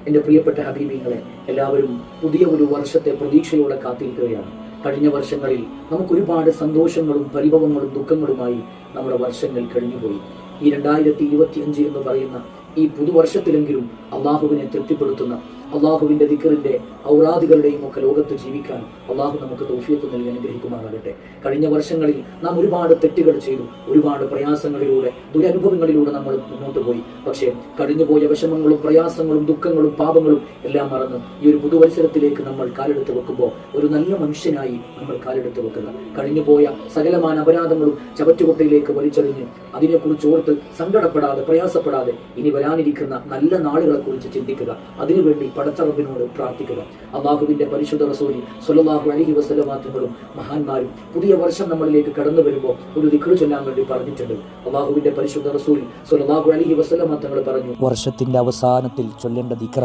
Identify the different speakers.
Speaker 1: എൻ്റെ പ്രിയപ്പെട്ട ഹബീബിങ്ങളെ, എല്ലാവരും പുതിയ ഒരു വർഷത്തെ പ്രതീക്ഷയോടെ കാത്തിരിക്കുകയാണ്. കഴിഞ്ഞ വർഷങ്ങളിൽ നമുക്കൊരുപാട് സന്തോഷങ്ങളും പരിഭവങ്ങളും ദുഃഖങ്ങളുമായി നമ്മുടെ വർഷങ്ങൾ കഴിഞ്ഞുപോയി. ഈ 2025 എന്ന് പറയുന്ന ഈ പുതുവർഷത്തിലെങ്കിലും അള്ളാഹുവിനെ തൃപ്തിപ്പെടുത്തുന്ന, അള്ളാഹുവിന്റെ ദിക്റിന്റെ ഔറാദുകളുടെയും ഒക്കെ ലോകത്ത് ജീവിക്കാൻ അള്ളാഹു നമുക്ക് തൗഫീഖ് നൽകി അനുഗ്രഹിക്കുമാറാകട്ടെ. കഴിഞ്ഞ വർഷങ്ങളിൽ നാം ഒരുപാട് തെറ്റുകൾ ചെയ്തു, ഒരുപാട് പ്രയാസങ്ങളിലൂടെ, ദുരനുഭവങ്ങളിലൂടെ നമ്മൾ മുന്നോട്ട് പോയി. പക്ഷേ കഴിഞ്ഞുപോയ വിഷമങ്ങളും പ്രയാസങ്ങളും ദുഃഖങ്ങളും പാപങ്ങളും എല്ലാം മറന്ന് ഈ ഒരു പുതുവത്സരത്തിലേക്ക് നമ്മൾ കാലെടുത്ത് വെക്കുമ്പോൾ ഒരു നല്ല മനുഷ്യനായി നമ്മൾ കാലെടുത്ത് വെക്കുക. കഴിഞ്ഞുപോയ സകലമായ അപരാധങ്ങളും ചവറ്റുകൊട്ടയിലേക്ക് വലിച്ചെറിഞ്ഞ് അതിനെക്കുറിച്ച് ഓർത്ത് സങ്കടപ്പെടാതെ, പ്രയാസപ്പെടാതെ ഇനി വരാനിരിക്കുന്ന നല്ല നാളുകളെ കുറിച്ച് ചിന്തിക്കുക. അതിനുവേണ്ടി പടച്ച റബ്ബിനോട് പ്രാർത്ഥിക്കുക. അല്ലാഹുവിന്റെ പരിശുദ്ധ റസൂൽ സ്വല്ലല്ലാഹു അലൈഹി വസല്ലം തങ്ങളും മഹാന്മാരും പുതിയ വർഷം നമ്മളിലേക്ക് കടന്നു വരുമ്പോൾ ഒരു ദിക്ർ ചൊല്ലാൻ വേണ്ടി പറഞ്ഞിട്ടുണ്ട്. അല്ലാഹുവിന്റെ പരിശുദ്ധ റസൂൽ സ്വല്ലല്ലാഹു അലൈഹി വസല്ലം തങ്ങൾ പറഞ്ഞു, വർഷത്തിന്റെ അവസാനത്തിൽ ചൊല്ലേണ്ട ദിക്ർ